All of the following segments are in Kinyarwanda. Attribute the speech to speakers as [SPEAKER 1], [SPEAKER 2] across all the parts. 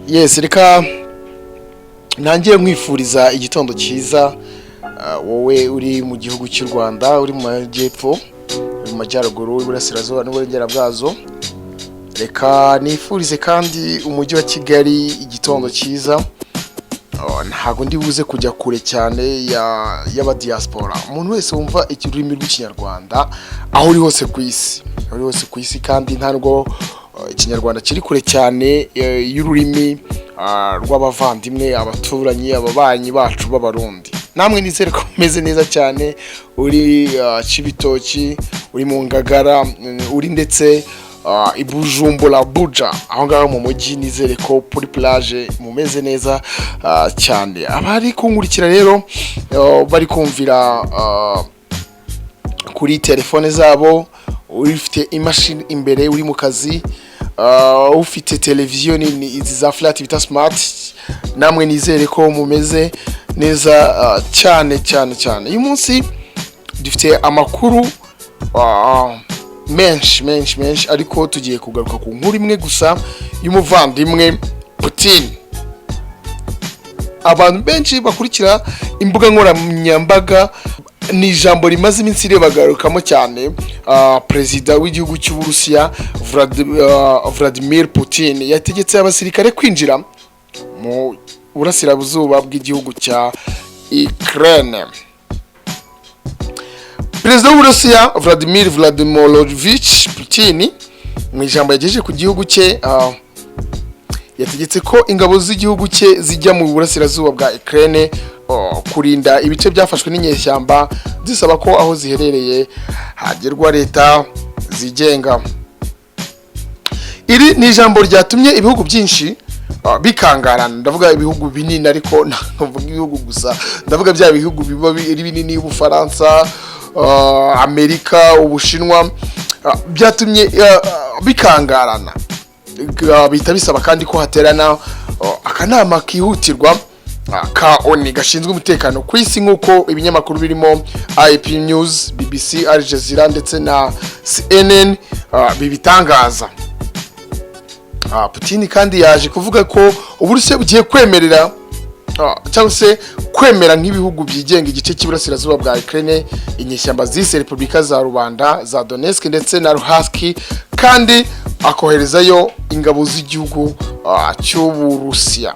[SPEAKER 1] Yes, reka ntangiye mwifuriza igitondo cyiza wowe uri mu gihugu cy'u Rwanda, uri mu majyepfo, mu majyaruguru, iburasirazuba n'uburengera bwazo. Reka nifurize kandi umujyi wa Kigali igitondo cyiza. Ntago ndi buze kujya kure cyane y'aba diaspora. Umuntu wese wumva ikirurimi rw'ikinyarwanda aho uri hose ku isi, kandi ntabwo ikinyarwanda kiri kure cyane y'ururimi rw'abavandimwe, abaturanyi, ababanyi bacu b'abarundi. Namwe nizere ko meze neza cyane, uri Cibitoki, uri mu Ngagara, uri ndetse Ibujumbura Buja, aho ngaho mu mujyi. Nizere ko kuri plage mumeze neza cyane. Abari kunkurikira rero bari kumvira kuri telefone zabo, ufite imashini imbere, uri mu kazi, ufite televiziyo nini izi za flat bita smart, namwe nizere ko mumeze neza cyane. Uyu munsi dufite amakuru menshi, ariko tugiye kugaruka ku nkuru imwe gusa y'umuvandimwe Putin. Abantu benshi bakurikira imbuga nkoranyambaga, ni ijambo rimaze iminsi bagarukamo cyane. Perezida w'igihugu cy'u Burusiya Vladimir Putin yategetse abasirikare kwinjira mu burasirazuba bw'igihugu cya IKRAINE. Perezida w'Uburusiya Vladimir Vladimirovich Putin mu ijambo yagejeje ku gihugu cye yategetse ko ingabo z'igihugu cye zijya mu burasirazuba bwa IKRAINE kurinda ibice byafashwe n'inyeshyamba, zisaba ko aho ziherereye hagerwa leta zigenga. Iri ni ijambo ryatumye ibihugu byinshi bikangarana. Ndavuga ibihugu binini, ariko ntavuga ibihugu gusa, ndavuga bya bihugu biba binini, Ubufaransa, Amerika, Ubushinwa, byatumye bikangarana. Bita bisaba kandi ko haterana akanama kihutirwa ka ONU gashinzwe umutekano ku isi, nk'uko ibinyamakuru birimo IP News, BBC, Al Jazeera ndetse na CNN bibitangaza. Putin kandi yaje kuvuga ko Uburusiya bugiye kwemerera cyangwa se kwemera nk'ibihugu byigenga igice cy'iburasirazuba bwa Ukraine, inyeshyamba zise Repubulika za Rubanda, za Donetsk ndetse na Luhansk, kandi akoherezayo ingabo z'igihugu cy'Uburusiya.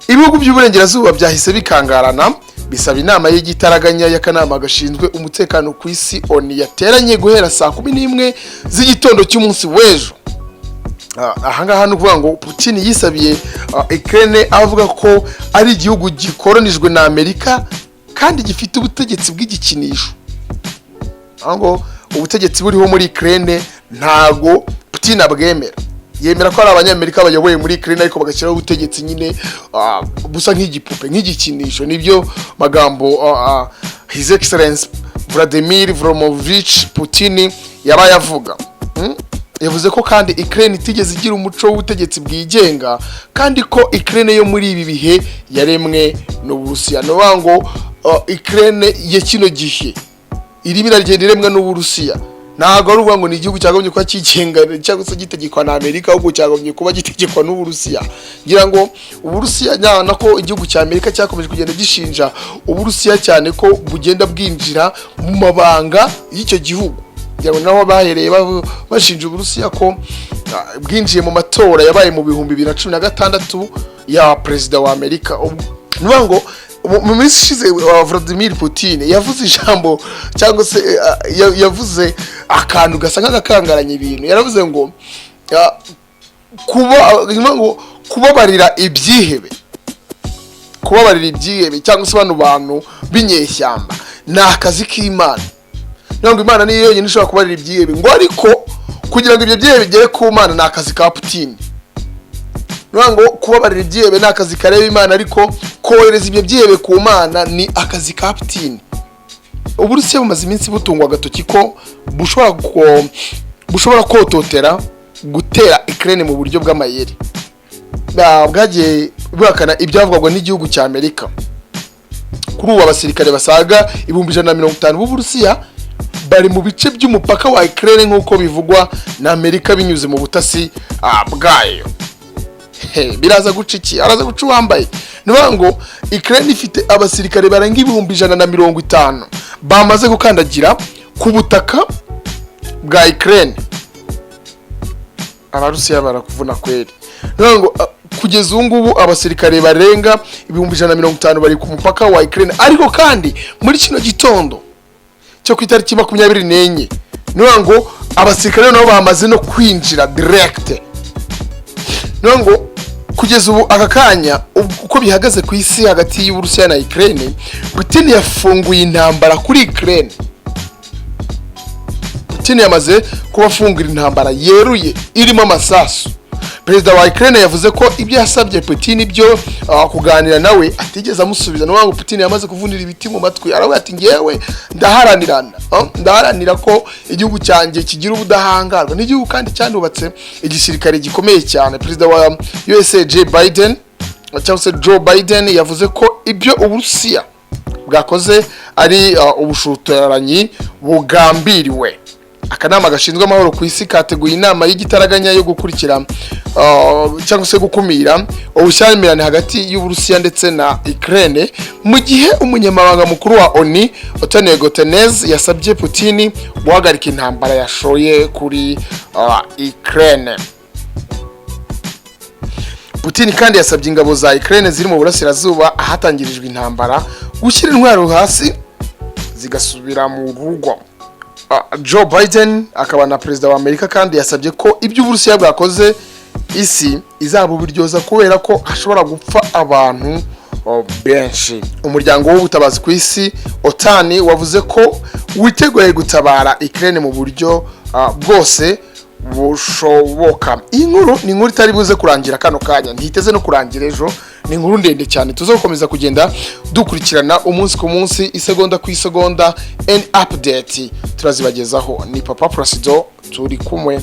[SPEAKER 1] Ibihugu by'uburengerazuba byahise bikangarana, bisaba inama y'igitaraganya y'akanama gashinzwe umutekano ku isi ONU yateranye guhera saa 11 z'igitondo cy'umunsi w'ejo. Ahangaha no kuvuga ngo Putin yisabiye Ukraine, avuga ko ari igihugu gikoronijwe na Amerika kandi gifite ubutegetsi bw'igikinisho. Ngo ubutegetsi buriho muri Ukraine ntago Putin abwemera. Yemera ko ari abanyamerika bayoboye muri Ukraine, ariko bagashyiraho ubutegetsi nyine busa nk'igipupe, nk'igikinisho. Nibyo magambo His Excellency Vladimir Vladimirovich Putin yabaye avuga. Yavuze ko kandi Ukraine itigeze igira umuco w'ubutegetsi bwigenga, kandi ko Ukraine yo muri ibi bihe yaremwe n'Uburusiya. No bango Ukraine ya kino gihe irimo iragenda iremwe n'Uburusiya. Ntago ari uvuga ngo ni igihugu cyagomye kuba kigenga cyangwa se gitegekwa na Amerika, ahubwo cyagomye kuba gitegekwa n'Uburusiya. Ngira ngo Uburusiya nako igihugu cya Amerika cyakomeje kugenda gishinja Uburusiya cyane ko bugenda bwinjira mu mabanga y'icyo gihugu. Ngira ngo naho bahereye bashinja Uburusiya ko bwinjiye mu matora yabaye mu 2016 ya perezida wa Amerika. Nuvuga ngo mu minsi ishize Vladimir Putin yavuze ijambo cyangwa se yavuze akantu gasa nk'agakangaranya ibintu. Yaravuze ngo kubabarira ibyihebe cyangwa se bantu b'inyeshyamba ni akazi k'Imana. Ntabwo Imana niyo yonyine ishobora kubarira ibyihebe, ngo ariko kugira ngo ibyo byihebe bigere ku Mana ni akazi ka Putin. Ngo kubabarira ibyihebe ni akazi kareba Imana, ariko kohereza ibyo byihebe ku Mana ni akazi ka Putin. Uburusiya bumaze iminsi butungwa agatoki ko bushobora kototera gutera Ukraine mu buryo bw'amayeri. Bwagiye bwakana ibyavugwa n'igihugu cya Amerika. Kuri ubu abasirikare basaga 150 b'Uburusiya bari mu bice by'umupaka wa Ukraine nk'uko bivugwa na Amerika binyuze mu butasi bwayo. Biraza guca iki? Araza guca wambaye. Niba ngo Ukraine ifite abasirikare barenga 150 bamaze gukandagira ku butaka bwa Ukraine. Abarusiya barakuvuna kweli. Niba ngo kugeza ubu ngubu abasirikare barenga 150 bari ku mupaka wa Ukraine, ariko kandi muri kino gitondo cyo ku itariki 24 niba ngo abasirikare nabo bamaze no kwinjira direct. Niba ngo kugeza ubu aka kanya uko bihagaze ku isi hagati y'Uburusiya na Ukraine, Putin yafunguye intambara kuri Ukraine. Putin yamaze kubafungura intambara yeruye irimo amasasu. Perezida wa Ukraine yavuze ko ibyo yasabye Putin ibyo kuganira nawe atigeze amusubiza. N'uwango Putin yamaze kuvunira ibiti mu matwi, aravuga ati ngewe ndaharanira ko igihugu cyanjye kigira ubudahangarwa, n'igihugu kandi cyanubatse igisirikare gikomeye cyane. Perezida wa USA Joe Biden yavuze ko ibyo Uburusiya bwakoze ari ubushotoranyi bugambiriwe. Akanama gashinzwe amahoro ku isi kateguye inama y'igitaraganya yo gukurikira cyangwa se gukumira ubushyamirane hagati y'Uburusiya ndetse na Ukraine, mu gihe umunyamabanga mukuru wa ONU yasabye Putin guhagarika intambara yashoye kuri Ukraine. Putin kandi yasabye ingabo za Ukraine ziri mu burasirazuba ahatangirijwe intambara gushyira intwaro hasi zigasubira mu rugo. Joe Biden akaba na perezida wa Amerika kandi yasabye ko ibyo Uburusiya bwakoze isi izabubiryoza kubera ko hashobora gupfa abantu benshi. Umuryango w'ubutabazi ku isi OTAN wavuze ko witeguye gutabara Ukraine mu buryo bwose bushoboka. Iyi nkuru ni inkuru itari buze kurangira kano kanya, ntiteze no kurangira ejo. Ni inkuru ndende cyane tuzakomeza kugenda dukurikirana umunsi ku munsi, isegonda ku isegonda, and update turazibagezaho. Ni Papa Prasido turi kumwe.